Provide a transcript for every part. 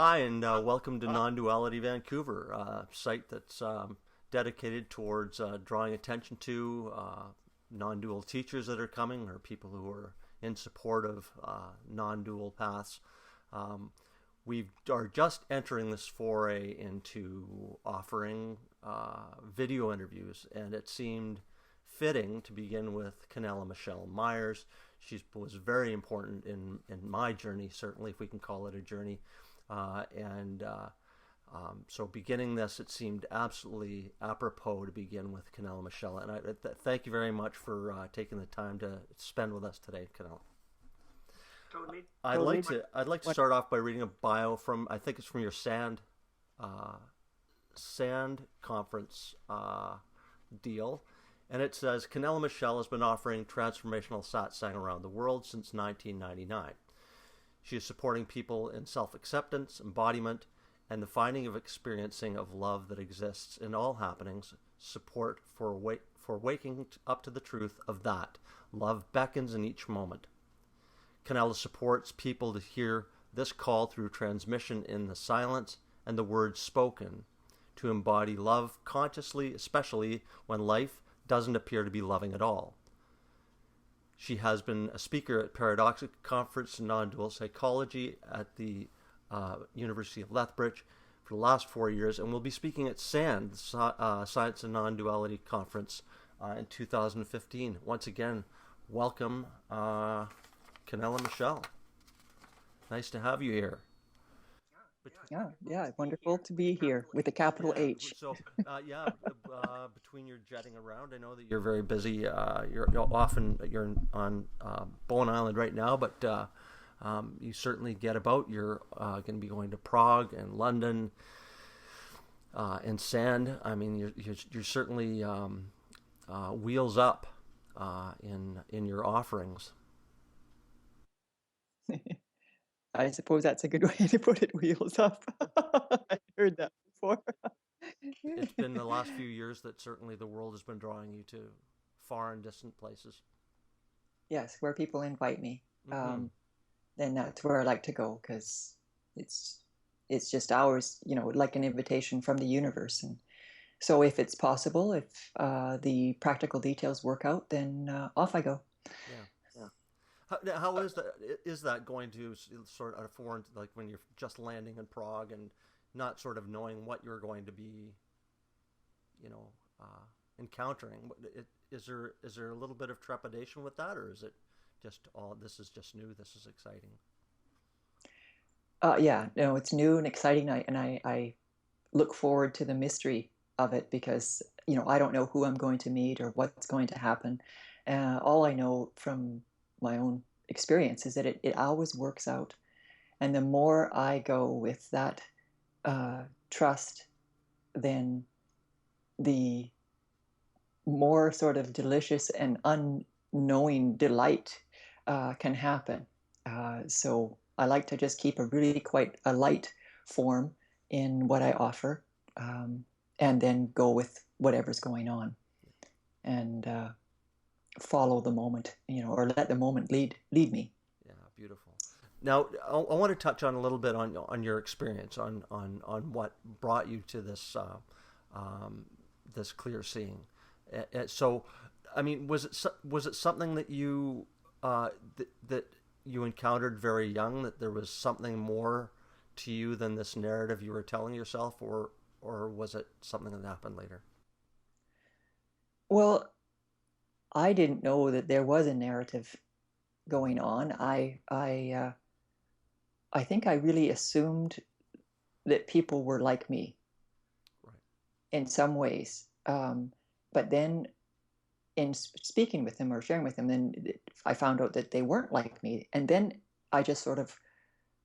Hi, and welcome to Nonduality Vancouver, a site that's dedicated towards drawing attention to non-dual teachers that are coming or people who are in support of non-dual paths. Um, we are just entering this foray into offering video interviews, and it seemed fitting to begin with Canela Michelle Meyers. She was very important in my journey, certainly, if we can call it a journey. So beginning this, it seemed absolutely apropos to begin with Canela Michelle. And thank you very much for taking the time to spend with us today, Canela. Totally. I'd like to start off by reading a bio from, I think it's from your Sand conference deal. And it says, Canela Michelle has been offering transformational satsang around the world since 1999. She is supporting people in self-acceptance, embodiment, and the finding of experiencing of love that exists in all happenings, support for waking up to the truth of that. Love beckons in each moment. Canela supports people to hear this call through transmission in the silence and the words spoken, to embody love consciously, especially when life doesn't appear to be loving at all. She has been a speaker at Paradoxic Conference in Non-Dual Psychology at the University of Lethbridge for the last 4 years, and will be speaking at SAND, Science and Non-Duality Conference, in 2015. Once again, welcome, Canela Michelle. Nice to have you here. Yeah, wonderful to be here with a capital Yeah. H. Between your jetting around, I know that you're very busy. You're on Bowen Island right now, but you certainly get about. You're going to be going to Prague and London and Sand. I mean, you're certainly wheels up in your offerings. I suppose that's a good way to put it, wheels up. I heard that before. It's been the last few years that certainly the world has been drawing you to far and distant places. Yes, where people invite me, Mm-hmm. then that's where I like to go because it's it's just ours, like an invitation from the universe. And so if it's possible, if the practical details work out, then off I go. Yeah. How is that? Is that going to sort of a foreign, like when you're just landing in Prague and not sort of knowing what you're going to be, you know, encountering? Is there a little bit of trepidation with that, or is it just all this is just new? This is exciting. Yeah, no, it's new and exciting, and I look forward to the mystery of it because I don't know who I'm going to meet or what's going to happen. All I know from my own experience is that it always works out, and the more I go with that trust, then the more sort of delicious and unknowing delight can happen. So I like to just keep a really quite a light form in what I offer, and then go with whatever's going on and follow the moment, or let the moment lead me. Yeah, beautiful. Now, I want to touch on a little bit on your experience on what brought you to um, this clear seeing. So, I mean, was it something that that you encountered very young, that there was something more to you than this narrative you were telling yourself, or was it something that happened later? Well, I didn't know that there was a narrative going on. I think I really assumed that people were like me Right. in some ways. But then in speaking with them or sharing with them, then I found out that they weren't like me. And then I just sort of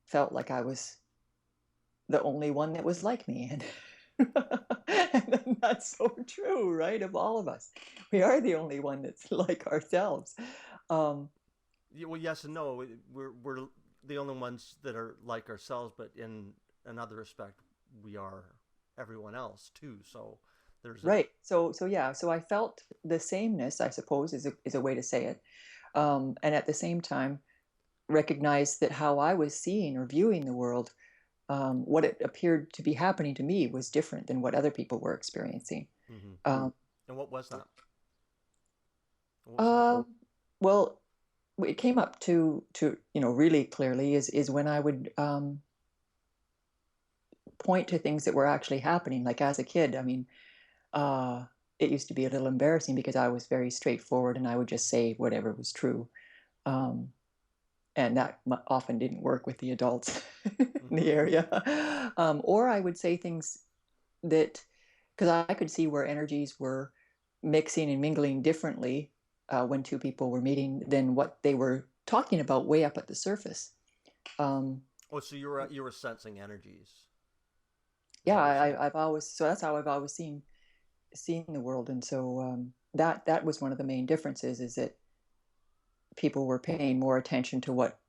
felt like I was the only one that was like me. And that's so true, right? Of all of us, we are the only one that's like ourselves. Um, Yeah, well, yes and no. We're the only ones that are like ourselves, but in another respect, we are everyone else too. So there's a right. So yeah. So I felt the sameness, I suppose, is a way to say it. And at the same time, recognized that how I was seeing or viewing the world what it appeared to be happening to me was different than what other people were experiencing. Hmm. Um, And what was that? What was happening? uh, well, it came up to really clearly is when I would point to things that were actually happening. Like as a kid, I mean, uh, it used to be a little embarrassing because I was very straightforward and I would just say whatever was true. Um, and that often didn't work with the adults in the area. Or I would say things that, because I could see where energies were mixing and mingling differently when two people were meeting than what they were talking about way up at the surface. Um, Oh, so you were sensing energies. Is yeah, that what you're saying? I've always, so that's how I've always seen the world, and so that was one of the main differences, is that people were paying more attention to what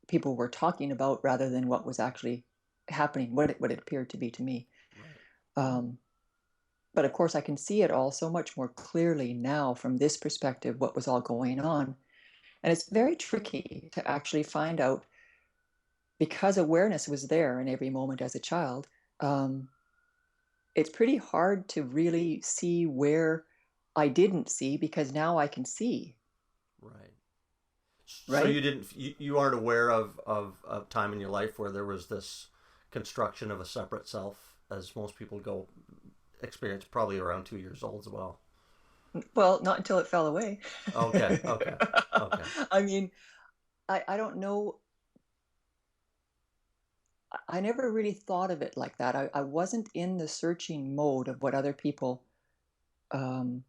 people were talking about rather than what was actually happening, what it appeared to be to me. Right. Um, but of course, I can see it all so much more clearly now from this perspective, what was all going on. And it's very tricky to actually find out, because awareness was there in every moment as a child. Um, it's pretty hard to really see where I didn't see, because now I can see, Right. So right? you aren't aware of a time in your life where there was this construction of a separate self, as most people go experience probably around 2 years old as well. Well, not until it fell away. Okay, okay, okay. I mean, I don't know. I never really thought of it like that. I wasn't in the searching mode of what other people um,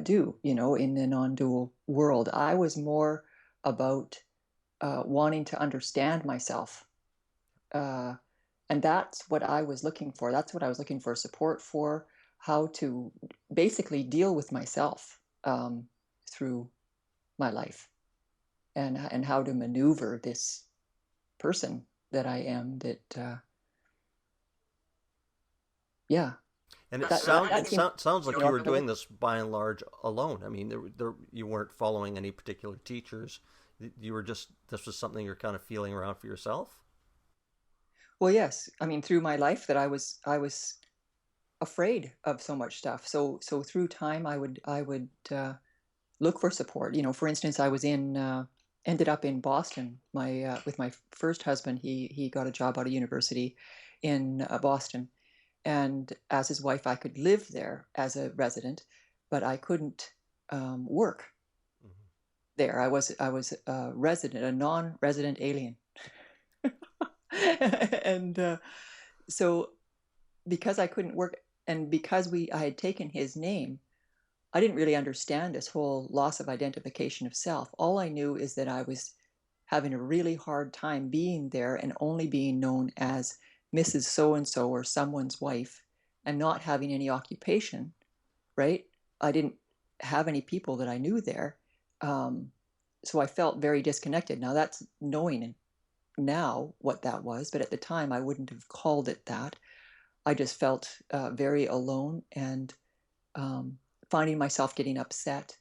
do, in the non-dual world. I was more about wanting to understand myself. Uh, and that's what I was looking for. That's what I was looking for support for, how to basically deal with myself through my life, and how to maneuver this person that I am. That yeah, And it that came sounds like you were naturally. doing this by and large alone. I mean, you weren't following any particular teachers. You were just this was something you're kind of feeling around for yourself. Well, yes, I mean through my life that I was afraid of so much stuff. So through time, I would look for support. For instance, I was in ended up in Boston. My with my first husband, he got a job out of university in Boston, and as his wife, I could live there as a resident, but I couldn't work Hmm. there. I was a resident, a non-resident alien, and so because I couldn't work, and because I had taken his name, I didn't really understand this whole loss of identification of self. All I knew is that I was having a really hard time being there and only being known as Mrs. So and so or someone's wife, and not having any occupation, right? I didn't have any people that I knew there. Um, so I felt very disconnected. Now that's knowing now what that was, but at the time I wouldn't have called it that. I just felt very alone, and um, finding myself getting upset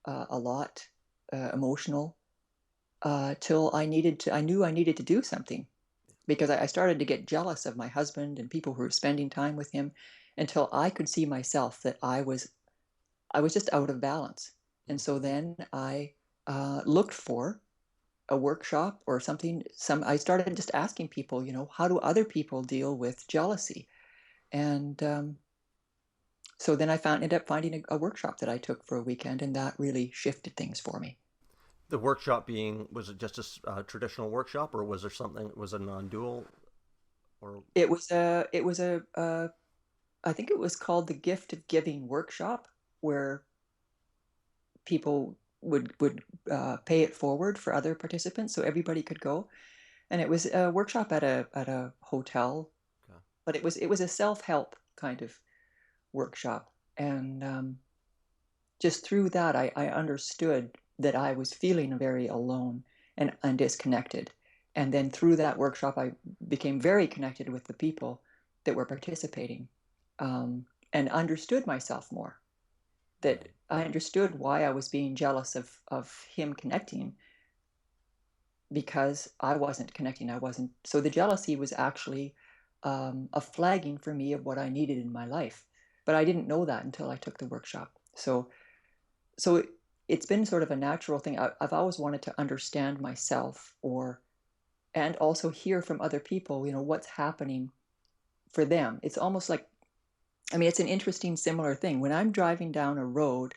a lot, emotional, till I knew I needed to do something, because I started to get jealous of my husband and people who were spending time with him, until I could see myself that I was just out of balance. And so Hmm. then I looked for a workshop or something. I started just asking people, how do other people deal with jealousy? And so then ended up finding a workshop that I took for a weekend, and that really shifted things for me. The workshop being was it just a traditional workshop, or was there something was a non-dual or It was a I think it was called the Gift of Giving workshop, where people would pay it forward for other participants, so everybody could go. And it was a workshop at a hotel, okay. but it was a self-help kind of workshop. And just through that, I understood that I was feeling very alone and disconnected. And then through that workshop, I became very connected with the people that were participating, and understood myself more. That Right. I understood why I was being jealous of him connecting, because I wasn't connecting. I wasn't. So the jealousy was actually a flagging for me of what I needed in my life. But I didn't know that until I took the workshop. So it's been sort of a natural thing. I've always wanted to understand myself, and also hear from other people, what's happening for them. It's almost like, I mean, it's an interesting, similar thing. When I'm driving down a road,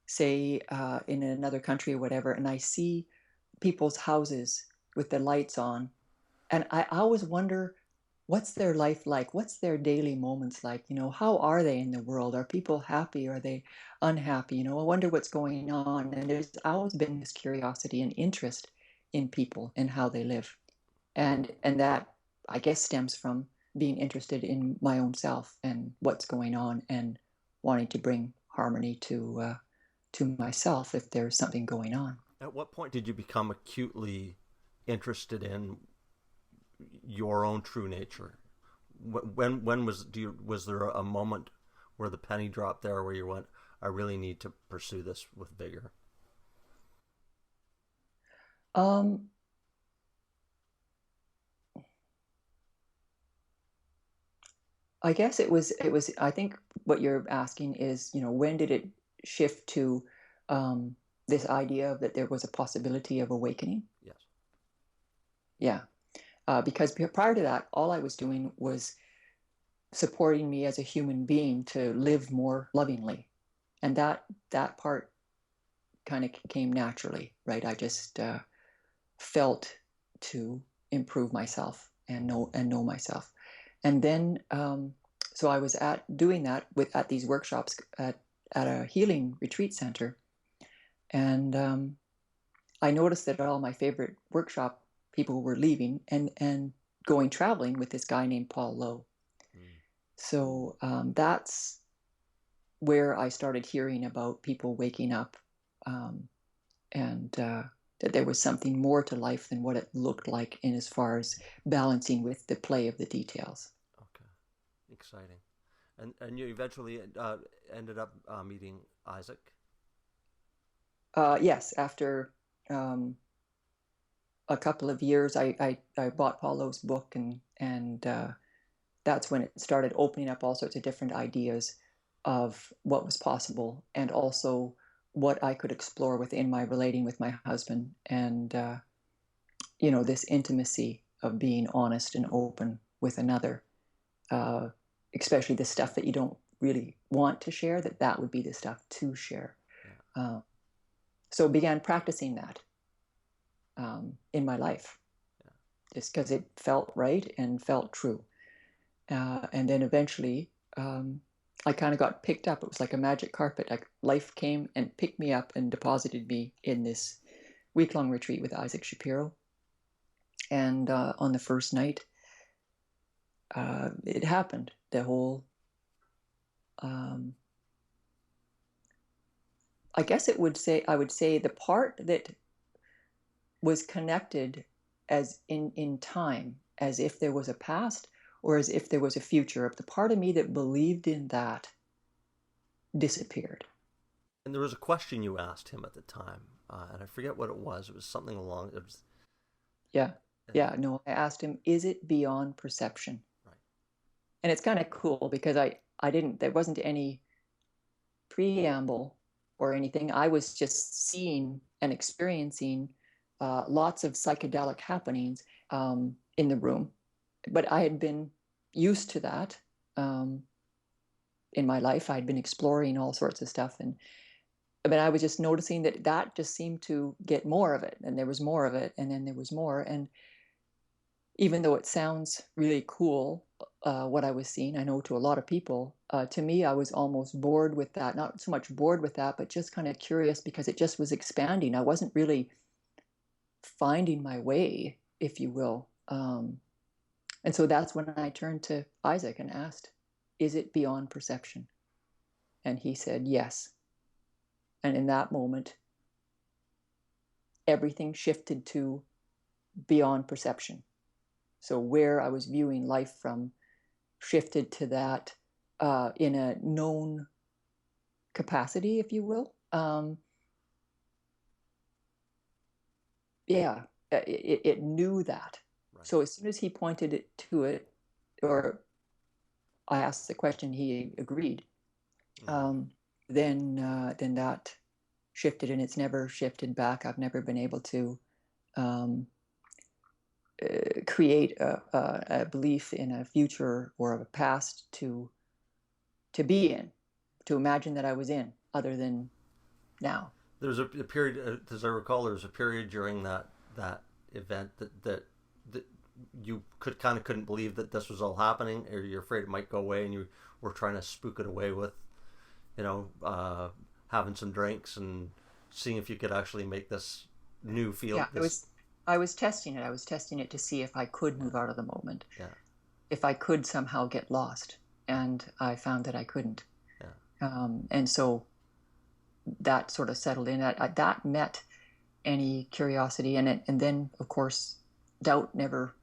say in another country or whatever, and I see people's houses with the lights on, and I always wonder, what's their life like? What's their daily moments like? How are they in the world? Are people happy? Are they unhappy? I wonder what's going on. And there's always been this curiosity and interest in people and how they live. And that, I guess, stems from being interested in my own self and what's going on, and wanting to bring harmony to myself if there's something going on. At what point did you become acutely interested in your own true nature? When was there a moment where the penny dropped there, where you went, I really need to pursue this with vigor? Um, I guess it was, I think what you're asking is, when did it shift to this idea that there was a possibility of awakening? Yes. Yeah. Because prior to that, all I was doing was supporting me as a human being to live more lovingly. And that part kind of came naturally, right? I just felt to improve myself and know myself. And then so I was doing that at these workshops at a healing retreat center, and I noticed that all my favorite workshop people were leaving and going traveling with this guy named Paul Lowe. Mm. So that's where I started hearing about people waking up, and that there was something more to life than what it looked like, in as far as balancing with the play of the details. Okay. Exciting. And you eventually ended up meeting Isaac. Yes, after um, a couple of years, I bought Paulo's book, and that's when it started opening up all sorts of different ideas of what was possible, and also what I could explore within my relating with my husband, and this intimacy of being honest and open with another, uh, especially the stuff that you don't really want to share, that would be the stuff to share. Yeah. So began practicing that in my life, Yeah. just because it felt right and felt true. And then eventually, I kind of got picked up. It was like a magic carpet. Like life came and picked me up and deposited me in this week-long retreat with Isaac Shapiro. And on the first night, it happened. The whole, um, I guess I would say the part that was connected as in time, as if there was a past or as if there was a future. The part of me that believed in that disappeared. And there was a question you asked him at the time, and I forget what it was. It was something along. It was. Yeah. And, Yeah. No, I asked him, is it beyond perception? right. And it's kind of cool because there wasn't any preamble or anything. I was just seeing and experiencing lots of psychedelic happenings in the room. But I had been used to that in my life. I'd been exploring all sorts of stuff. But I was just noticing that just seemed to get more of it. And there was more of it. And then there was more. And even though it sounds really cool, what I was seeing, I know to a lot of people, to me, I was almost bored with that. Not so much bored with that, but just kind of curious because it just was expanding. I wasn't really finding my way, if you will. And so that's when I turned to Isaac and asked, is it beyond perception? And he said, yes. And in that moment, everything shifted to beyond perception. So where I was viewing life from shifted to that in a known capacity, if you will. Yeah. it knew that. Right. So as soon as he pointed it to it, or I asked the question, he agreed. Mm-hmm. Then that shifted, and it's never shifted back. I've never been able to um, create a belief in a future or a past to be in, to imagine that I was in, other than now. There was a period, as I recall, there was a period during that event that you couldn't believe that this was all happening, or you're afraid it might go away, and you were trying to spook it away with, having some drinks and seeing if you could actually make this new feel Yeah, this. I was testing it. I was testing it to see if I could Yeah, move out of the moment, yeah, if I could somehow get lost, and I found that I couldn't. yeah. And so that sort of settled in. That met any curiosity in it, and then of course doubt never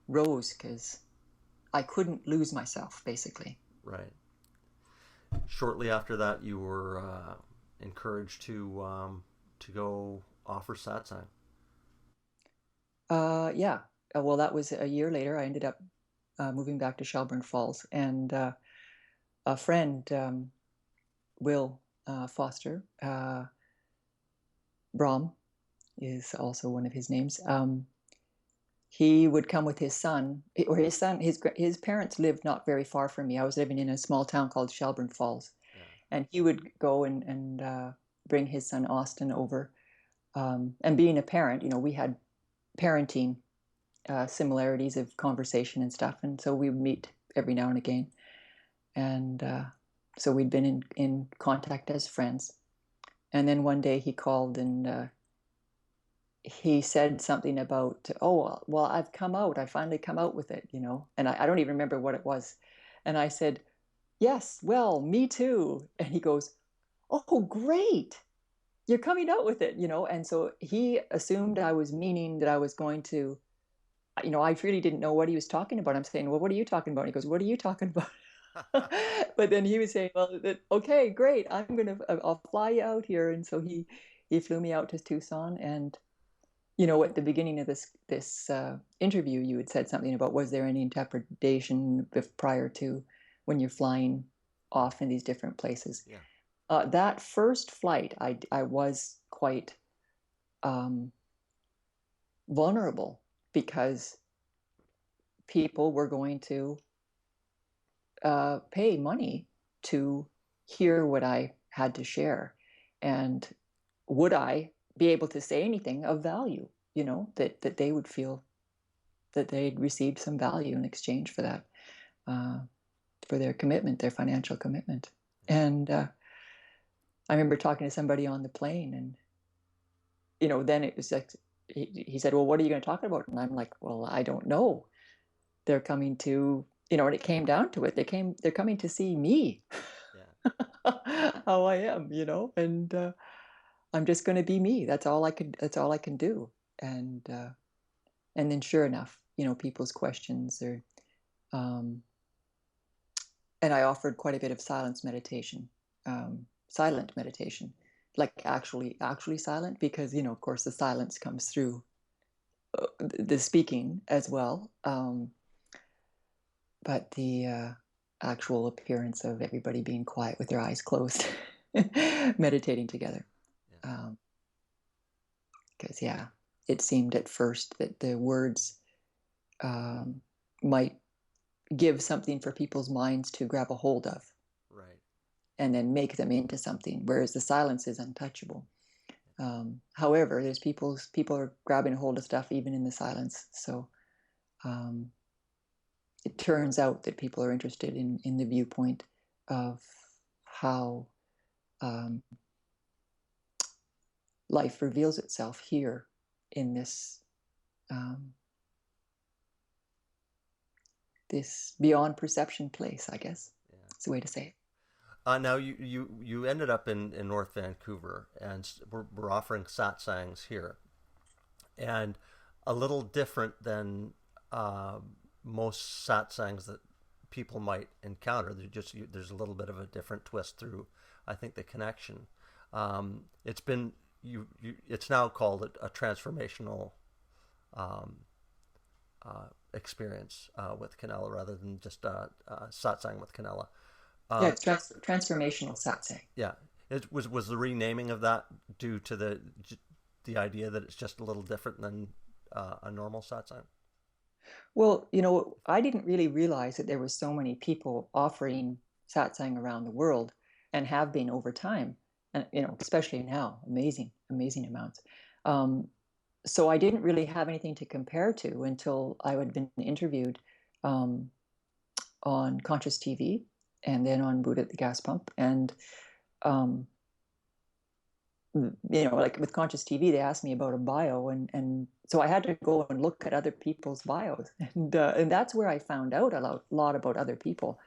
rose because I couldn't lose myself, basically. Right. Shortly after that, you were encouraged to go offer satsang. Yeah. Well, that was a year later. I ended up moving back to Shelburne Falls, and a friend, Will Foster, Brahm is also one of his names. He would come with his son, or his son. His parents lived not very far from me. I was living in a small town called Shelburne Falls, Yeah. and he would go and bring his son Austin over. And being a parent, we had parenting similarities of conversation and stuff, and so we would meet every now and again. And so we'd been in contact as friends. And then one day he called, and he said something about, oh, well, I've come out. I finally come out with it. And I don't even remember what it was. And I said, yes, well, me too. And he goes, oh, great. You're coming out with it. And so he assumed I was meaning that I was going to, I really didn't know what he was talking about. I'm saying, well, what are you talking about? And he goes, what are you talking about? But then he was saying, well, okay, great. I'll fly you out here. And so he flew me out to Tucson. And at the beginning of this interview, you had said something about, was there any interpretation prior to when you're flying off in these different places? Yeah. That first flight, I was quite vulnerable because people were going to pay money to hear what I had to share. And would I be able to say anything of value, that they would feel that they'd received some value in exchange for that, uh, for their commitment, their financial commitment. And I remember talking to somebody on the plane, and, then it was like, he said, well, what are you going to talk about? And I'm like, well, I don't know. They're coming to, and it came down to it. They're coming to see me, Yeah. how I am, and I'm just going to be me. That's all I can do. And then sure enough, people's questions are, um, and I offered quite a bit of silent meditation, like actually silent, because, of course the silence comes through the speaking as well. But the actual appearance of everybody being quiet with their eyes closed, meditating together. Yeah. Because, yeah, it seemed at first that the words might give something for people's minds to grab a hold of Right. and then make them into something, whereas the silence is untouchable. However, there's people are grabbing a hold of stuff even in the silence. So um, it turns out that people are interested in the viewpoint of how um, life reveals itself here in um, this beyond perception place, I guess. Yeah. It's the way to say it. Now you ended up in North Vancouver, and we're offering satsangs here, and a little different than uh, most satsangs that people might encounter. There's a little bit of a different twist through, I think, the connection. It's been it's now called a transformational um, experience with Canela rather than just satsang with Canela. Yeah, Uh, it's transformational satsang. yeah, it was the renaming of that due to the idea that it's just a little different than a normal satsang. Well, I didn't really realize that there were so many people offering satsang around the world and have been over time. And, especially now, amazing, amazing amounts. Um, so I didn't really have anything to compare to until I had been interviewed um, on Conscious TV and then on Buddha at the Gas Pump. And um, like with Conscious TV, they asked me about a bio, and so I had to go and look at other people's bios, and that's where I found out a lot about other people,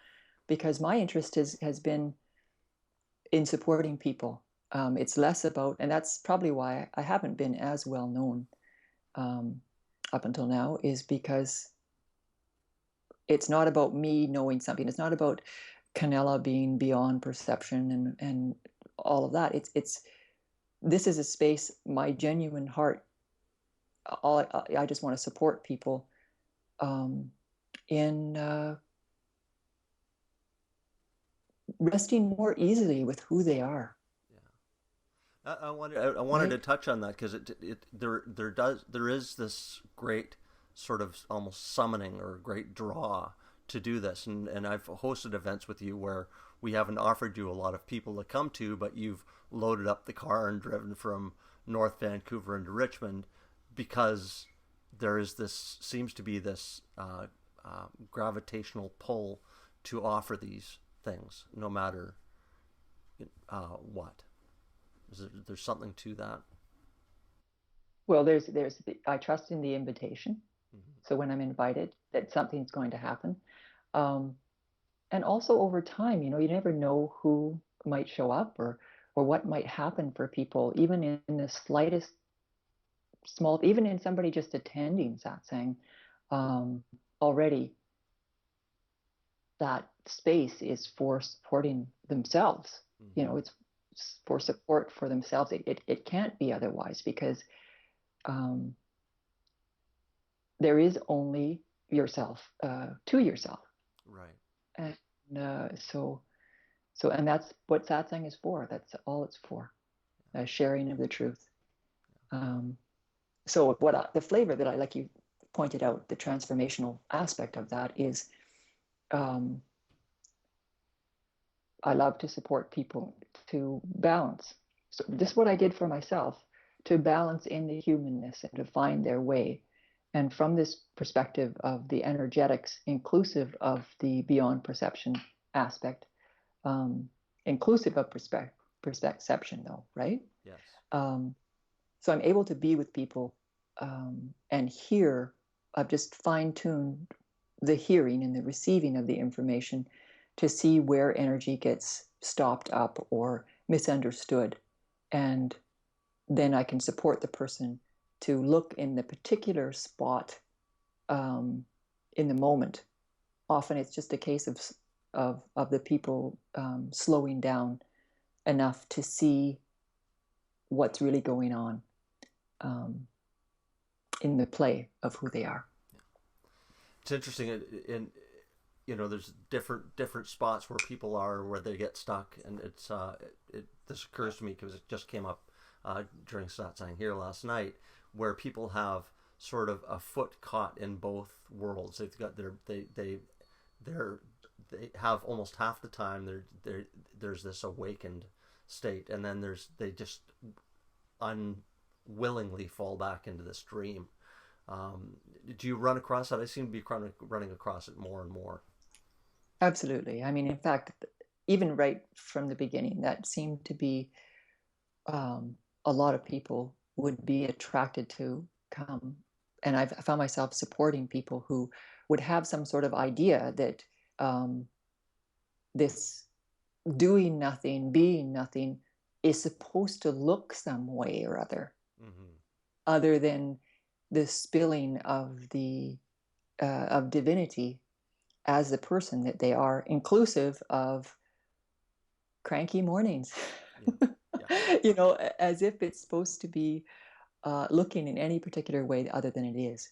because my interest has been in supporting people. It's less about, and that's probably why I haven't been as well known um, up until now, is because it's not about me knowing something. It's not about Canela being beyond perception and all of that. It's this is a space, my genuine heart, I just want to support people um, in resting more easily with who they are. I wanted to Right? touch on that because there is this great sort of almost summoning or great draw to do this, and I've hosted events with you where we haven't offered you a lot of people to come to, but you've loaded up the car and driven from North Vancouver into Richmond because there is this seems to be this gravitational pull to offer these things no matter what. There's something to that. Well, I trust in the invitation. Mm-hmm. So when I'm invited, that something's going to happen. Um, and also over time, you never know who might show up or what might happen for people, even in the slightest small, even in somebody just attending satsang, um, already that space is for supporting themselves. Mm-hmm. It's for support for themselves. It can't be otherwise, because um, there is only yourself to yourself. Right. And and that's what satsang is for. That's all it's for, sharing of the truth. Um, so the flavor that I, like you pointed out, the transformational aspect of that is, um, I love to support people to balance. So this is what I did for myself, to balance in the humanness and to find their way. And from this perspective of the energetics, inclusive of the beyond perception aspect, um, inclusive of perception, though, right? Yes. Um, so I'm able to be with people and hear. I've just fine-tuned the hearing and the receiving of the information to see where energy gets stopped up or misunderstood. And then I can support the person to look in the particular spot in the moment. Often it's just a case of the people slowing down enough to see what's really going on um, in the play of who they are. It's interesting. There's different spots where people are where they get stuck, and this occurs to me because it just came up during satsang here last night, where people have sort of a foot caught in both worlds. They've got they have almost half the time there's this awakened state, and then they just unwillingly fall back into this dream. Do you run across that? I seem to be running across it more and more. Absolutely. I mean, in fact, even right from the beginning, that seemed to be a lot of people would be attracted to come. And I've found myself supporting people who would have some sort of idea that um, this doing nothing, being nothing, is supposed to look some way or Mm-hmm. other than the spilling of the of divinity as the person that they are, inclusive of cranky mornings. Yeah. Yeah. As if it's supposed to be looking in any particular way other than it is.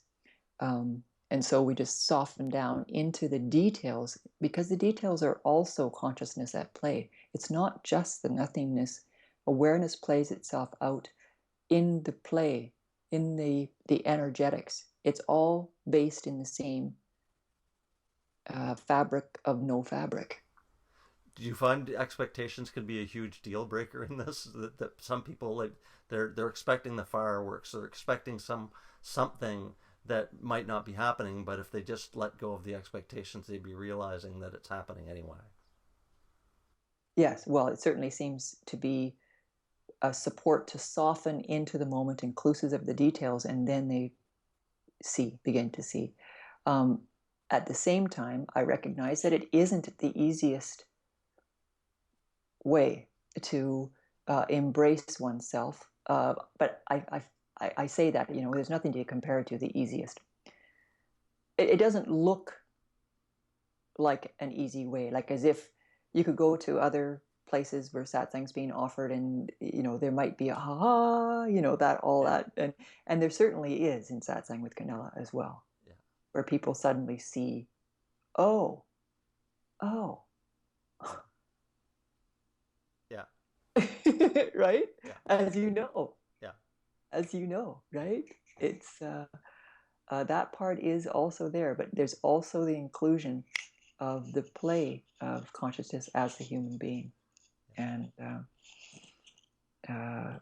And so we just soften down into the details, because the details are also consciousness at play. It's not just the nothingness. Awareness plays itself out in the play, in the energetics. It's all based in the same fabric of no fabric. Do you find expectations can be a huge deal breaker in this? That some people, like, they're expecting the fireworks, they're expecting something that might not be happening, but if they just let go of the expectations, they'd be realizing that it's happening anyway. Yes, well, it certainly seems to be a support to soften into the moment, inclusive of the details, and then they begin to see. Um, at the same time, I recognize that it isn't the easiest way to embrace oneself. But I say that, there's nothing to compare to the easiest. It doesn't look like an easy way, like as if you could go to other places where satsang's being offered, and there might be a ha, that all Yeah, that, and there certainly is in satsang with Canela as well, yeah, where people suddenly see, oh, oh, yeah, right, yeah, as you know, yeah, right? It's that part is also there, but there's also the inclusion of the play of consciousness as a human being, and uh,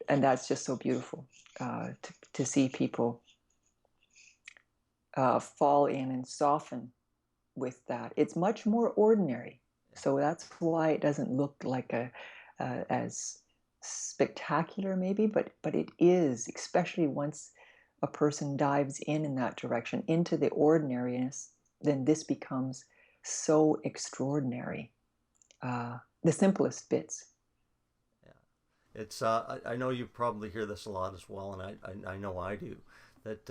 and that's just so beautiful to see people fall in and soften with that. It's much more ordinary, yeah, so that's why it doesn't look like a as spectacular, maybe, but it is, especially once a person dives in that direction into the ordinariness. Then this becomes so extraordinary. The simplest bits. yeah. It's I know you probably hear this a lot as well, and I know I do. That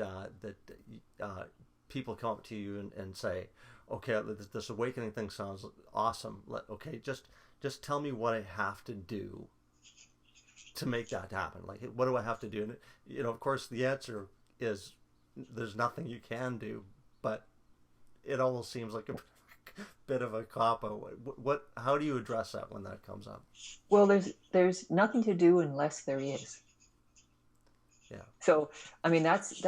people come up to you and say, okay, this awakening thing sounds awesome. Okay, just tell me what I have to do to make that happen. Like, what do I have to do? And of course, the answer is there's nothing you can do, but it almost seems like a bit of a cop out. How do you address that when that comes up? Well, there's nothing to do unless there is. Yeah, So, I mean, that's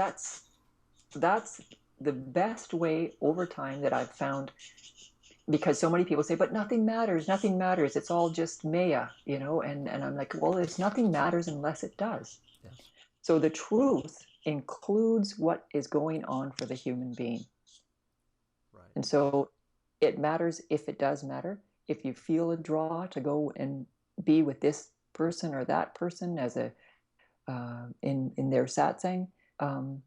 the best way over time that I've found, because so many people say, but nothing matters, it's all just maya, and I'm like, well, it's nothing matters unless it does. yes, So the truth includes what is going on for the human being. right, And so it matters if it does matter. If you feel a draw to go and be with this person or that person as a in their satsang, um,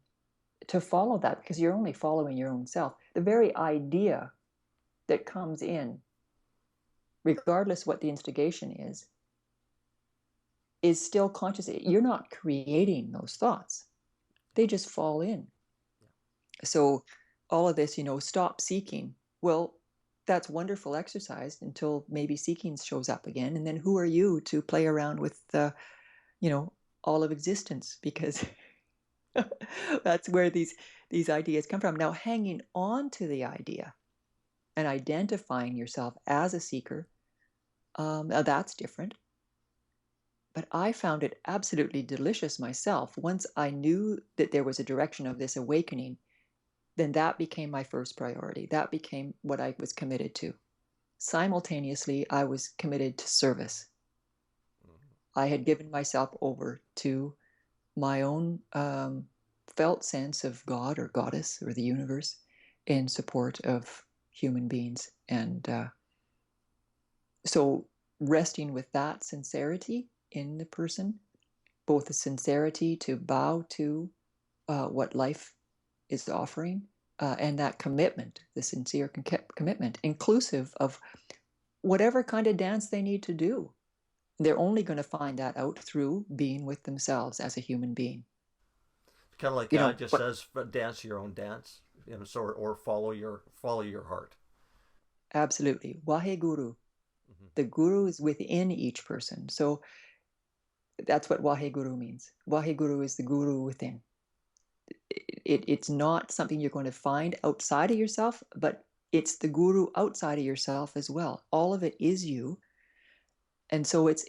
to follow that, because you're only following your own self. The very idea that comes in, regardless what the instigation is still conscious. You're not creating those thoughts; they just fall in. yeah, So all of this, stop seeking. Well, that's wonderful exercise until maybe seeking shows up again, and then who are you to play around with you know all of existence? Because that's where these ideas come from. Now, hanging on to the idea and identifying yourself as a seeker, that's different. But I found it absolutely delicious myself. Once I knew that there was a direction of this awakening, then that became my first priority. That became what I was committed to. Simultaneously, I was committed to service. mm-hmm. I had given myself over to my own felt sense of God or goddess or the universe in support of human beings. And so resting with that sincerity in the person, both the sincerity to bow to what life is offering, and that commitment, the sincere commitment, inclusive of whatever kind of dance they need to do. They're only going to find that out through being with themselves as a human being. Kind of like You God know, just but says, dance your own dance, so or follow your heart. absolutely. Wahe Guru. Mm-hmm. The guru is within each person. So That's what Waheguru means. Waheguru is the guru within. It's not something you're going to find outside of yourself, but it's the guru outside of yourself as well. All of it is you. And so it's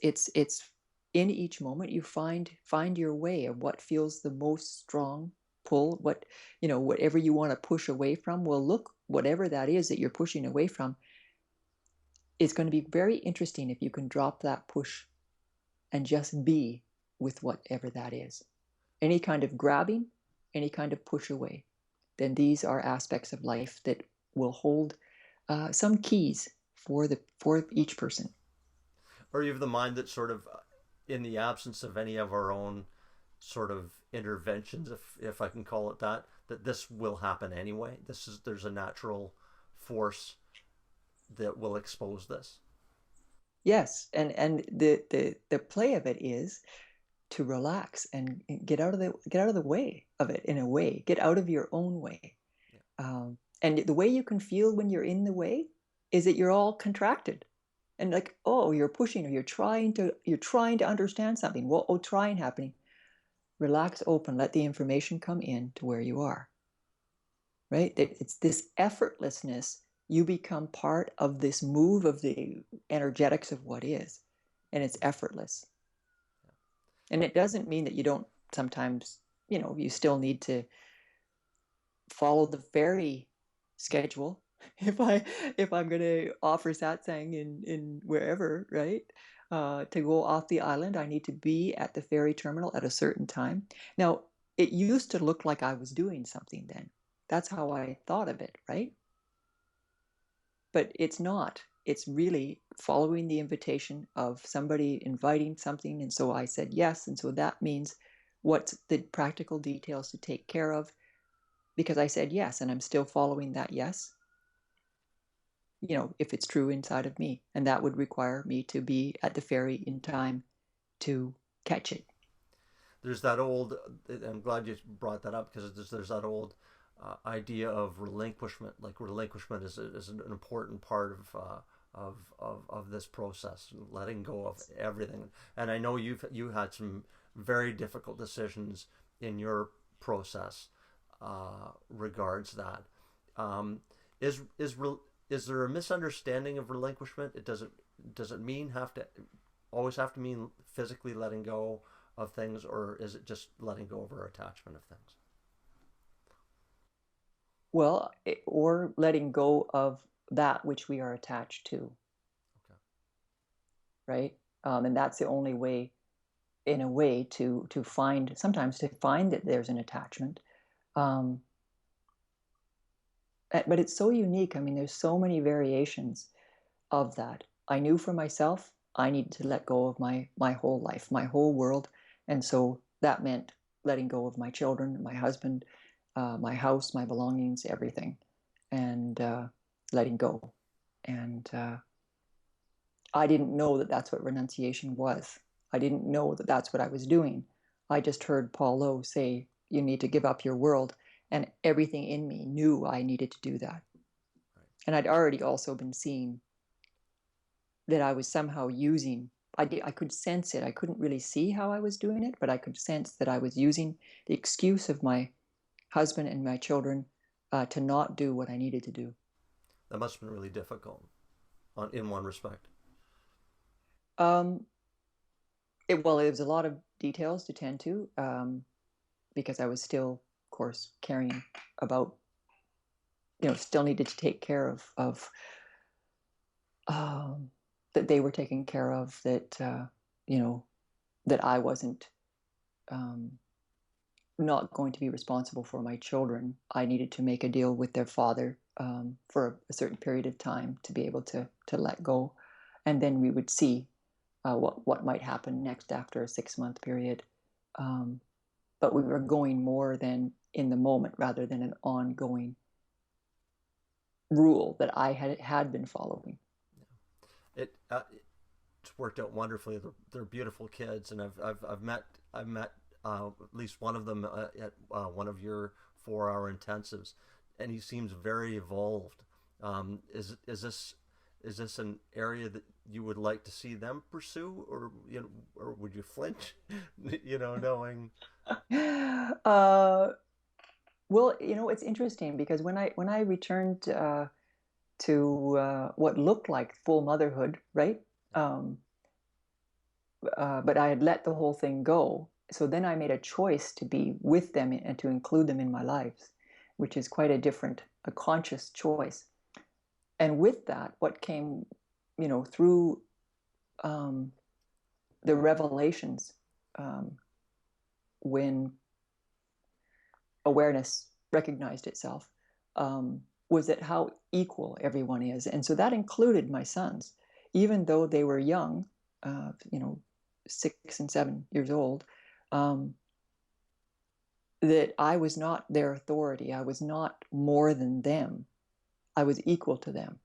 in each moment you find your way of what feels the most strong pull, what, whatever you want to push away from. Well, look, whatever that is that you're pushing away from, it's going to be very interesting if you can drop that push and just be with whatever that is. Any kind of grabbing, any kind of push away, then these are aspects of life that will hold some keys for each person. Or you have the mind that sort of, in the absence of any of our own sort of interventions, if I can call it that, that this will happen anyway. There's a natural force that will expose this. Yes, and the play of it is to relax and get out of the way of it, in a way, get out of your own way. And the way you can feel when you're in the way is that you're all contracted and like, oh, you're pushing, or you're trying to understand something. Well, oh, trying happening. Relax, open, let the information come in to where you are. Right? It's this effortlessness. You become part of this move of the energetics of what is, and it's effortless. And it doesn't mean that you don't sometimes, you still need to follow the fairy schedule. If I'm going to offer satsang in wherever, right? To go off the island, I need to be at the ferry terminal at a certain time. Now, it used to look like I was doing something then. That's how I thought of it, right? But it's not. It's really following the invitation of somebody inviting something. And so I said yes. And so that means what's the practical details to take care of, because I said yes, and I'm still following that yes, if it's true inside of me. And that would require me to be at the ferry in time to catch it. There's that old, I'm glad you brought that up, because there's that old idea of relinquishment. Like relinquishment is an important part of this process, letting go of everything. And I know you had some very difficult decisions in your process regards that. Is is there a misunderstanding of relinquishment? Does it mean always have to mean physically letting go of things, or is it just letting go of our attachment of things? Well, or letting go of that which we are attached to, Okay. right? And that's the only way, in a way, to find, sometimes to find that there's an attachment. Um, but it's so unique. I mean, there's so many variations of that. I knew for myself, I needed to let go of my whole life, my whole world. And so that meant letting go of my children, my husband, my house, my belongings, everything, and letting go. And I didn't know that that's what renunciation was. I didn't know that that's what I was doing. I just heard Paul Lowe say, you need to give up your world. And everything in me knew I needed to do that. Right. And I'd already also been seeing that I was somehow using, I could sense it. I couldn't really see how I was doing it, but I could sense that I was using the excuse of my husband and my children to not do what I needed to do. That must have been really difficult, in one respect. Um, well, it was a lot of details to tend to, because I was still, of course, caring about, still needed to take care of that they were taken care of, that, that I wasn't um, not going to be responsible for my children. I needed to make a deal with their father for a certain period of time to be able to let go. And then we would see what might happen next after a 6-month period. But we were going more than in the moment rather than an ongoing rule that I had been following. It's worked out wonderfully. They're beautiful kids, and I've met at least one of them at one of your 4-hour intensives, and he seems very evolved. Is this is this an area that you would like to see them pursue, or or would you flinch, knowing? uh, well, it's interesting because when I returned to what looked like full motherhood, right? Um, but I had let the whole thing go. So then I made a choice to be with them and to include them in my lives, which is quite a conscious choice. And with that, what came, through um, the revelations, um, when awareness recognized itself, was that how equal everyone is. And so that included my sons, even though they were young, 6 and 7 years old, um, that I was not their authority. I was not more than them. I was equal to them.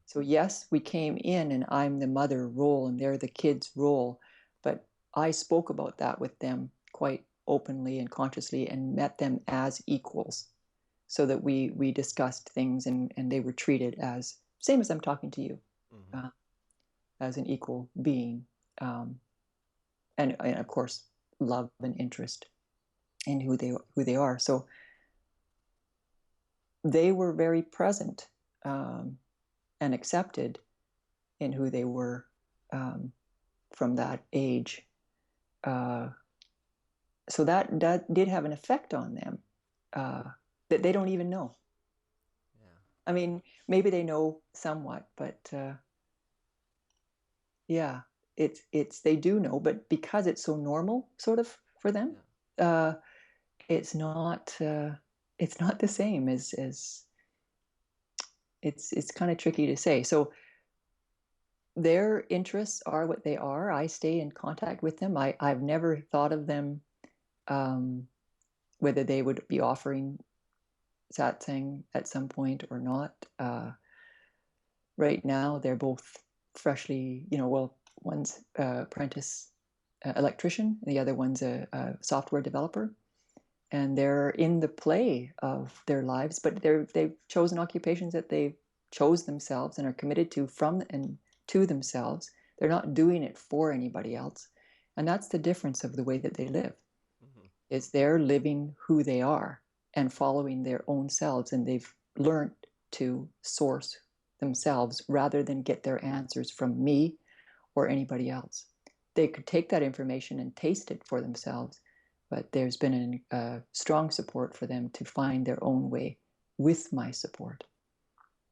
So yes, we came in and I'm the mother role and they're the kids role, but I spoke about that with them quite openly and consciously and met them as equals, so that we discussed things and they were treated as same as I'm talking to you, Mm-hmm. as an equal being, and of course love and interest in who they are. So they were very present, and accepted in who they were, from that age. Uh, so that did have an effect on them, that they don't even know. Yeah. I mean, maybe they know somewhat, but yeah, it's they do know, but because it's so normal, sort of for them, Yeah. uh, it's not it's not the same as it's kind of tricky to say. So their interests are what they are. I stay in contact with them. I've never thought of them, um, whether they would be offering satsang at some point or not. Right now, they're both freshly, well, one's apprentice electrician, the other one's a software developer, and they're in the play of their lives, but they've chosen occupations that they chose themselves and are committed to from and to themselves. They're not doing it for anybody else, and that's the difference of the way that they live. Mm-hmm. Is they're living who they are and following their own selves, and they've learned to source themselves rather than get their answers from me or anybody else. They could take that information and taste it for themselves, but there's been a strong support for them to find their own way with my support.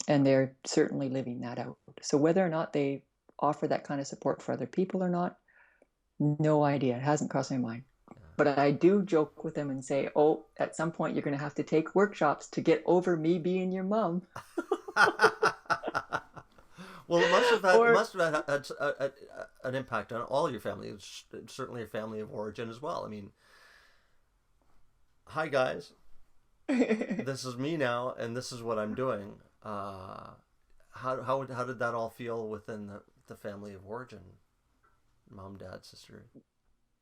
And they're certainly living that out. So whether or not they offer that kind of support for other people or not, no idea. It hasn't crossed my mind. But I do joke with them and say, oh, at some point you're going to have to take workshops to get over me being your mom. Well, it Or must have had an impact on all your family. It's certainly a family of origin as well. I mean, hi guys, this is me now, and this is what I'm doing. How did that all feel within the family of origin? Mom, dad, sister.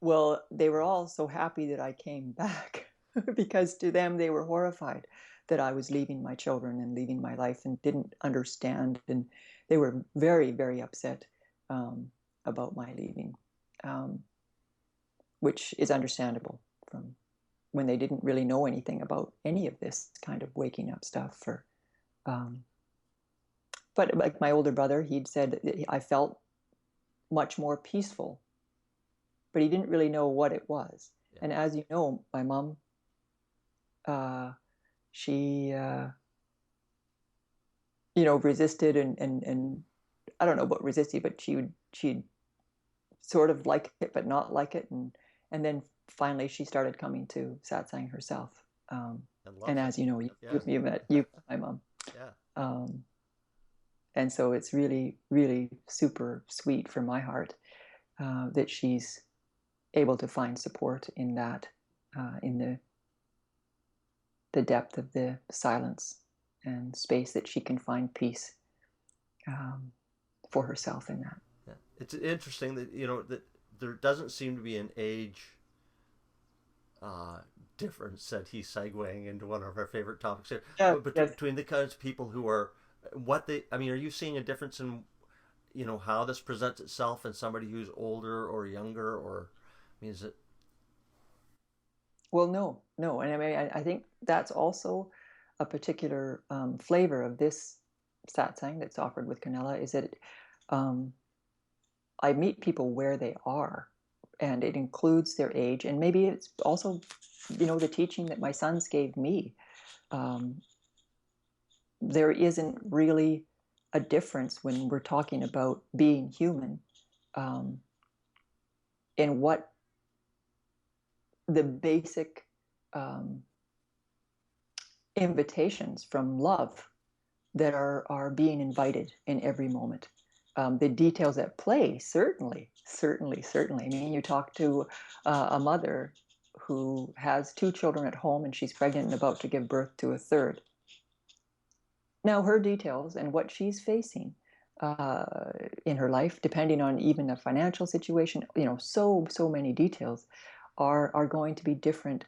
well, they were all so happy that I came back because to them they were horrified that I was leaving my children and leaving my life and didn't understand, and they were very, very upset, about my leaving, um, which is understandable from when they didn't really know anything about any of this kind of waking up stuff. Um, but like my older brother, he'd said that I felt much more peaceful, but he didn't really know what it was. Yeah. And as you know, my mom, uh, she, resisted and I don't know about resisted, but she'd sort of like it, but not like it. And then finally she started coming to satsang herself. And And loves it. as you know, Yeah. you met my mom. Yeah. Um, and so it's really, really super sweet for my heart, that she's able to find support in that, in the depth of the silence and space, that she can find peace, um, for herself in that. Yeah. It's interesting that that there doesn't seem to be an age uh, difference that he's segueing into one of our favorite topics here, Yeah, but yes. between the kinds of people who are I mean, are you seeing a difference in, how this presents itself in somebody who's older or younger, or, I mean, is it? Well, no, no. And I mean, I think that's also a particular flavor of this satsang that's offered with Canela is that um, I meet people where they are, and it includes their age, and maybe it's also, the teaching that my sons gave me. Um, there isn't really a difference when we're talking about being human, um, in what the basic um, invitations from love that are being invited in every moment. The details at play, certainly, certainly, certainly. I mean, you talk to a mother who has two children at home and she's pregnant and about to give birth to a third. Now, her details and what she's facing in her life, depending on even the financial situation, so many details are going to be different.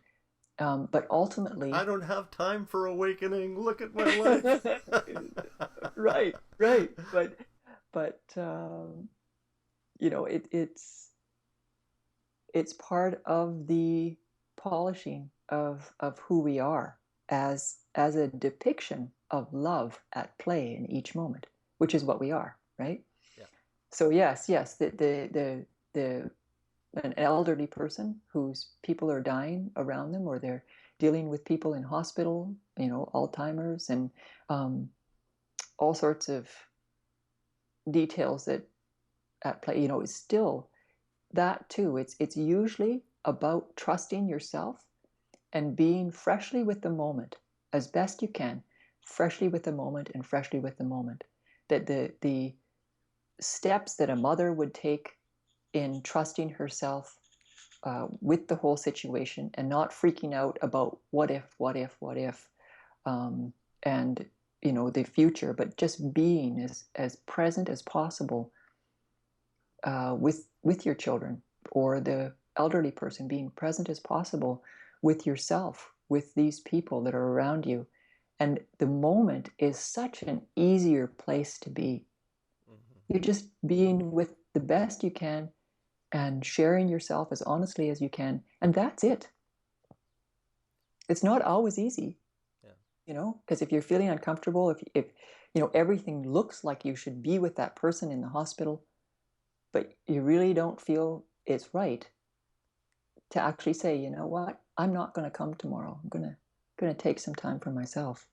But I ultimately, don't have time for awakening. Look at my life. right, right. But it's part of the polishing of who we are as a depiction of love at play in each moment, which is what we are, right? Yeah. So yes, the an elderly person whose people are dying around them, or they're dealing with people in hospital, Alzheimer's and um, all sorts of details that at play, is still that too. It's usually about trusting yourself and being freshly with the moment as best you can, freshly with the moment and freshly with the moment. That the steps that a mother would take in trusting herself with the whole situation and not freaking out about what if, um, and the future, but just being as present as possible with your children, or the elderly person, being present as possible with yourself, with these people that are around you. And the moment is such an easier place to be. Hmm. You're just being with the best you can and sharing yourself as honestly as you can. And that's it. It's not always easy, Yeah. because if you're feeling uncomfortable, if everything looks like you should be with that person in the hospital, but you really don't feel it's right, to actually say, you know what, I'm not going to come tomorrow. I'm going to take some time for myself.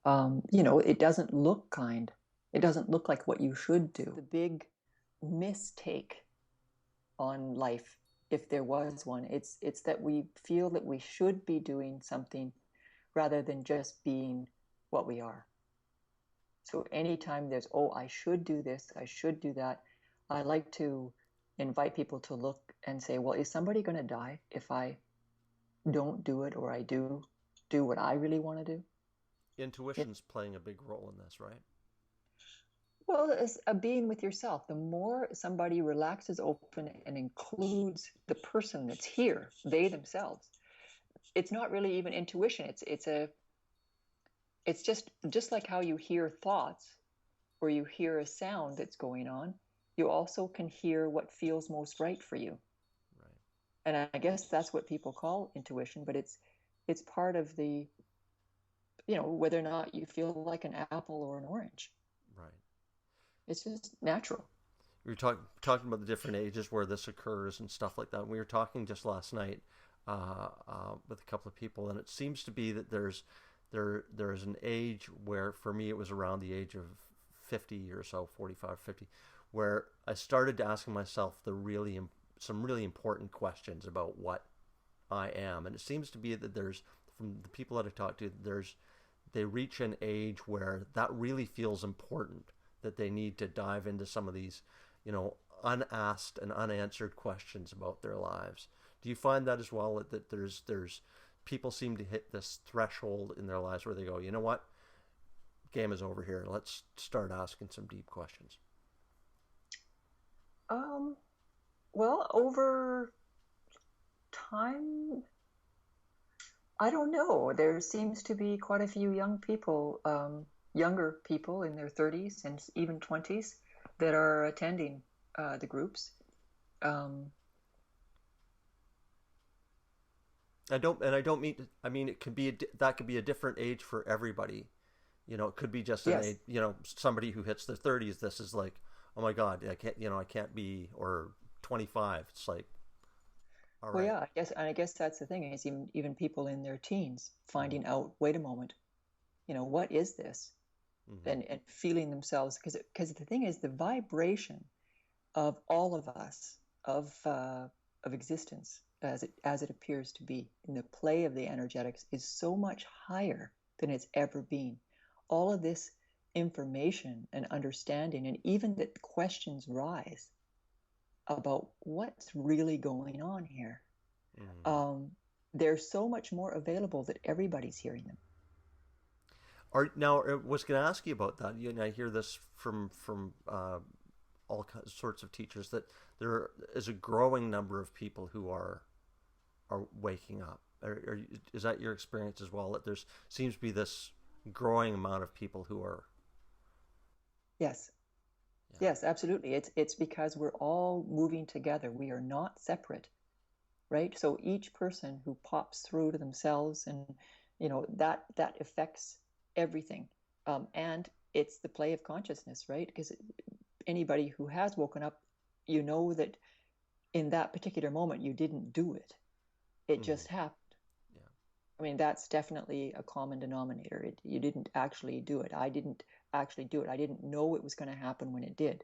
Yeah. It doesn't look kind. It doesn't look like what you should do. The big mistake on life, if there was one, it's that we feel that we should be doing something rather than just being what we are. So anytime there's, oh, I should do this, I should do that, I like to invite people to look and say, well, is somebody going to die if I don't do it, or I do what I really want to do? It, Intuition's playing a big role in this, right? well, as a being with yourself, the more somebody relaxes, open, and includes the person that's here, they themselves, it's not really even intuition. It's just like how you hear thoughts, or you hear a sound that's going on. You also can hear what feels most right for you. Right. And I guess that's what people call intuition, but it's part of the, whether or not you feel like an apple or an orange. Right. It's just natural. We were talking about the different ages where this occurs and stuff like that. We were talking just last night with a couple of people, and it seems to be that there's an age where, for me, it was around the age of 50 or so, 45, 50, where I started asking myself some really important questions about what I am. And it seems to be that there's, from the people that I talked to, they reach an age where that really feels important, that they need to dive into some of these, unasked and unanswered questions about their lives. Do you find that as well? That there's people seem to hit this threshold in their lives where they go, you know what, game is over here. Let's start asking some deep questions. Um, well, over time, I don't know. There seems to be quite a few young people. younger people in their 30s and even 20s that are attending the groups. Um, I don't mean. I mean, it could be that could be a different age for everybody. It could be just an age. yes. Somebody who hits their 30s. This is like, oh my God, I can't. I can't be, or 25. It's like, all Well, right. yeah, I guess that's the thing is even people in their teens Mm-hmm. finding out, wait a moment, what is this? Mm-hmm. And feeling themselves, because the thing is the vibration of all of us, of existence as it appears to be in the play of the energetics, is so much higher than it's ever been. All of this information and understanding, and even that questions rise about what's really going on here. Mm-hmm. Um, there's so much more available that everybody's hearing them. Now, I was going to ask you about that. I hear this from all sorts of teachers that there is a growing number of people who are waking up. Is that your experience as well? That there's seems to be this growing amount of people who are, Yes, yeah. yes, absolutely. It's because we're all moving together. We are not separate, right? So each person who pops through to themselves, and that affects everything. And it's the play of consciousness, right? Because anybody who has woken up, you know that in that particular moment you didn't do it. It Mm-hmm. just happened. Yeah. I mean, that's definitely a common denominator. You didn't actually do it. I didn't actually do it. I didn't know it was going to happen when it did.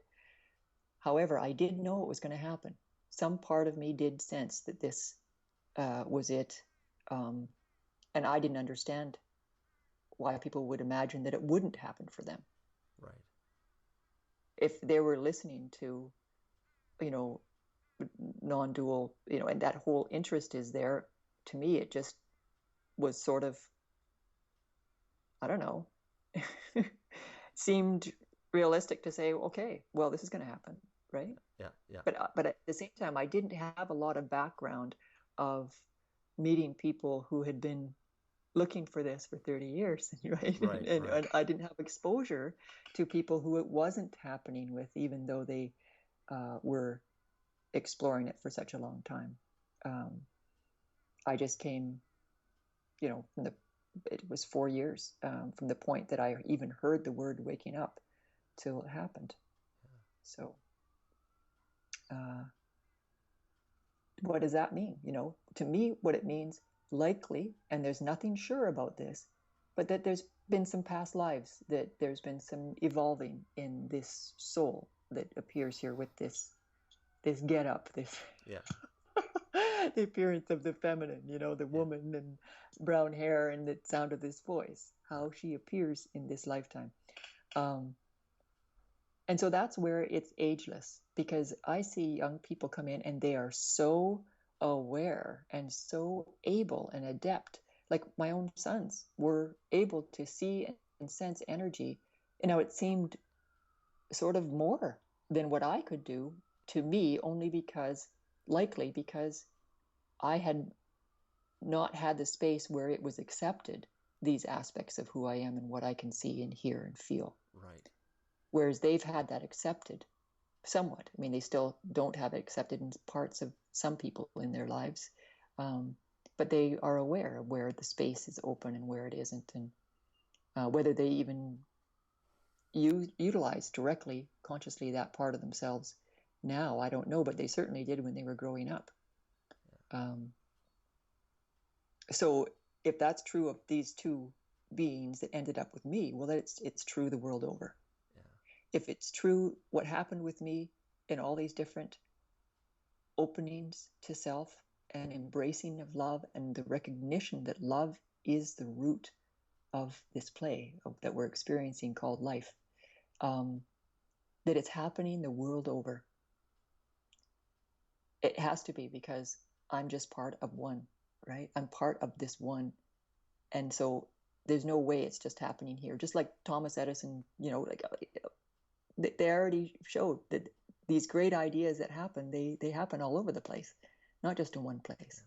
However, I did know it was going to happen. Some part of me did sense that this was it. Um, and I didn't understand why people would imagine that it wouldn't happen for them. Right. If they were listening to, you know, non-dual, and that whole interest is there, to me, it just was sort of, I don't know, seemed realistic to say, okay, well, this is going to happen, right? Yeah. Yeah. But at the same time, I didn't have a lot of background of meeting people who had been looking for this for 30 years, right? Right. Right. And I didn't have exposure to people who it wasn't happening with, even though they were exploring it for such a long time. Um, I just came, it was 4 years from the point that I even heard the word waking up till it happened. So, uh, what does that mean? To me, what it means, likely, and there's nothing sure about this, but that there's been some past lives, that there's been some evolving in this soul that appears here with this get up, this Yeah. the appearance of the feminine, the Yeah. woman and brown hair and the sound of this voice, how she appears in this lifetime. Um, and so that's where it's ageless, because I see young people come in and they are so aware and so able and adept. Like my own sons were able to see and sense energy. It seemed sort of more than what I could do to me, only likely because I had not had the space where it was accepted, these aspects of who I am and what I can see and hear and feel. Right. Whereas they've had that accepted somewhat. I mean, they still don't have it accepted in parts of some people in their lives, um, but they are aware of where the space is open and where it isn't, and whether they even utilize directly, consciously, that part of themselves now, I don't know, but they certainly did when they were growing up. Um, so if that's true of these two beings that ended up with me, well, it's true the world over. Yeah. If it's true what happened with me in all these different openings to self and embracing of love and the recognition that love is the root of this play that we're experiencing called life, um, that it's happening the world over. It has to be, because I'm just part of one, right? I'm part of this one. And so there's no way it's just happening here. Just like Thomas Edison, like they already showed that these great ideas that happen, they happen all over the place, not just in one place.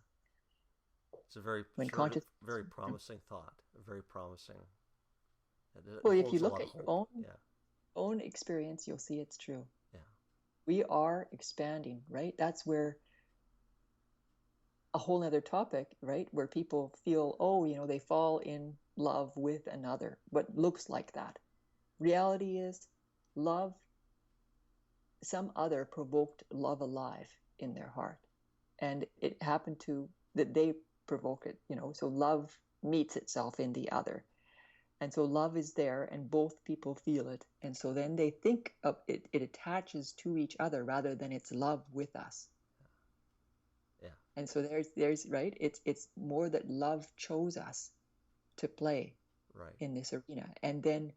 Yeah. It's a very When sort of conscious, very promising thought. A very promising. It Well, if you holds a look lot of at your hope. Yeah, own experience, you'll see it's true. yeah, We are expanding, right? That's where a whole other topic, right? Where people feel, oh, they fall in love with another, what looks like that. Reality is, love, some other provoked love alive in their heart. And it happened to that they provoke it, so love meets itself in the other. And so love is there and both people feel it. And so then they think of it, it attaches to each other rather than it's love with us. yeah. And so there's right, it's more that love chose us to play Right. in this arena. And then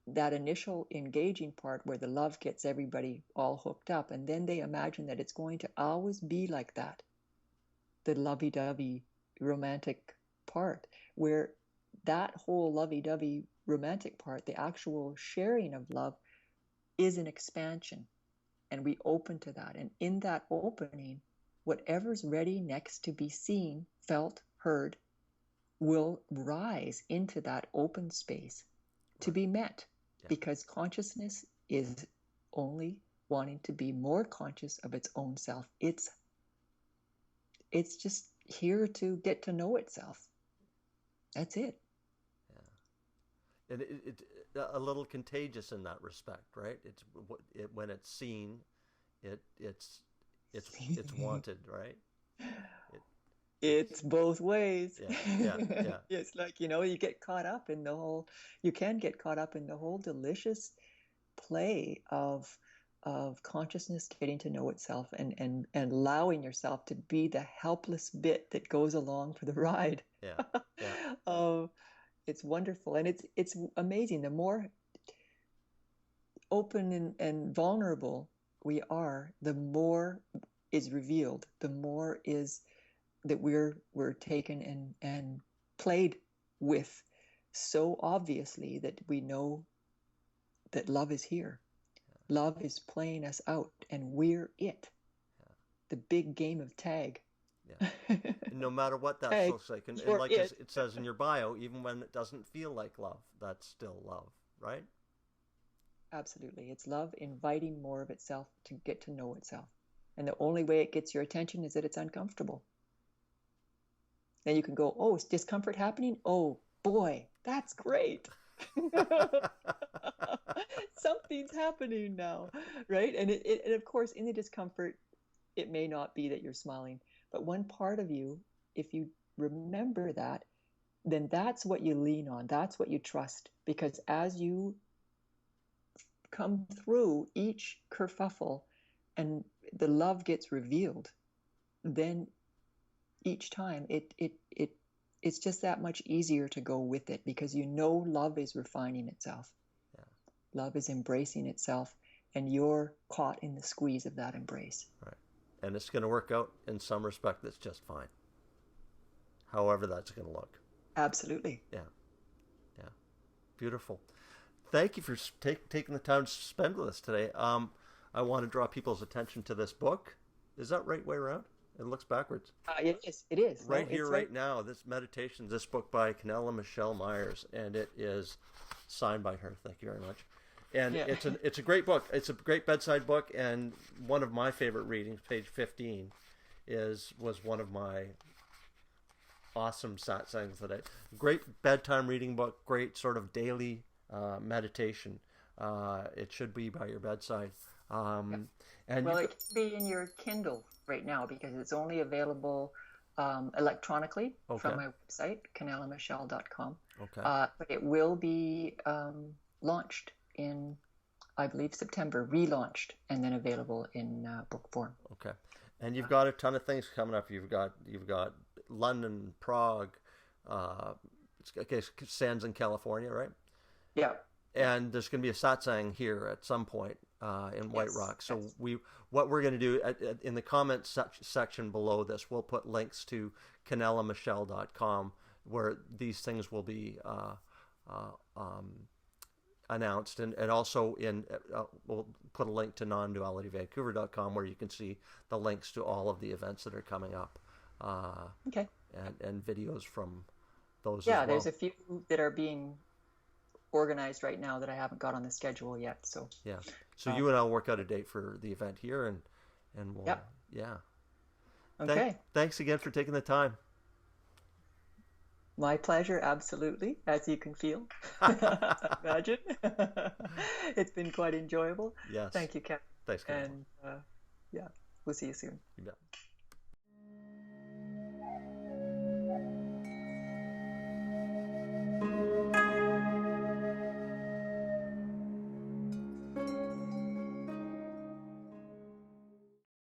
that initial engaging part where the love gets everybody all hooked up, and then they imagine that it's going to always be like that, the lovey-dovey romantic part, where that whole lovey-dovey romantic part, the actual sharing of love, is an expansion, and we open to that. And in that opening, whatever's ready next to be seen, felt, heard, will rise into that open space to be met. Yeah. Because consciousness is only wanting to be more conscious of its own self. It's just here to get to know itself. That's it. Yeah. And it a little contagious in that respect, right? When it's seen, it's wanted, right? It's both ways. Yeah. It's like, you get caught up in you can get caught up in the whole delicious play of consciousness getting to know itself and allowing yourself to be the helpless bit that goes along for the ride. Yeah. It's wonderful. And it's amazing. The more open and vulnerable we are, the more is revealed, the more is that we're taken and played with so obviously that we know that love is here. Yeah. Love is playing us out, and we're it. Yeah. The big game of tag. Yeah. No matter what that looks like, and like it says in your bio, even when it doesn't feel like love, that's still love, right? Absolutely. It's love inviting more of itself to get to know itself. And the only way it gets your attention is that it's uncomfortable. Then you can go, oh, is discomfort happening? Oh, boy, that's great. Something's happening now, right? And and of course, in the discomfort, it may not be that you're smiling, but one part of you, if you remember that, then that's what you lean on. That's what you trust. Because as you come through each kerfuffle and the love gets revealed, then each time it's just that much easier to go with it, because love is refining itself. Yeah. Love is embracing itself, and you're caught in the squeeze of that embrace. Right. And it's going to work out in some respect that's just fine. However that's going to look. Absolutely. Yeah. Yeah. Beautiful. Thank you for taking the time to spend with us today. I want to draw people's attention to this book. Is that right way around? It looks backwards. It is. Right here, right now, this meditation, this book by Canela Michelle Meyers, and it is signed by her. Thank you very much. And yeah. It's a great book. It's a great bedside book, and one of my favorite readings, page 15, was one of my awesome satsangs today. Great bedtime reading book, great sort of daily meditation. It should be by your bedside. And it can be in your Kindle right now, because it's only available electronically from my website, canelamichelle.com. Okay. But it will be launched in, I believe, September, relaunched, and then available in book form. Okay. And you've got a ton of things coming up. You've got London, Prague, Sands in California, right? Yeah. And there's going to be a satsang here at some point in White Rock. So what we're going to do in the comments section below this, we'll put links to canelamichelle.com where these things will be announced, and also we'll put a link to nondualityvancouver.com where you can see the links to all of the events that are coming up. Okay. And videos from those. Yeah, as well. There's a few that are being organized right now that I haven't got on the schedule yet. So yeah. So you and I'll work out a date for the event here, and we'll yep. yeah. Okay. Thanks again for taking the time. My pleasure, absolutely, as you can feel. Imagine. It's been quite enjoyable. Yes. Thank you, Ken. Thanks, Canela. And yeah, we'll see you soon. You bet.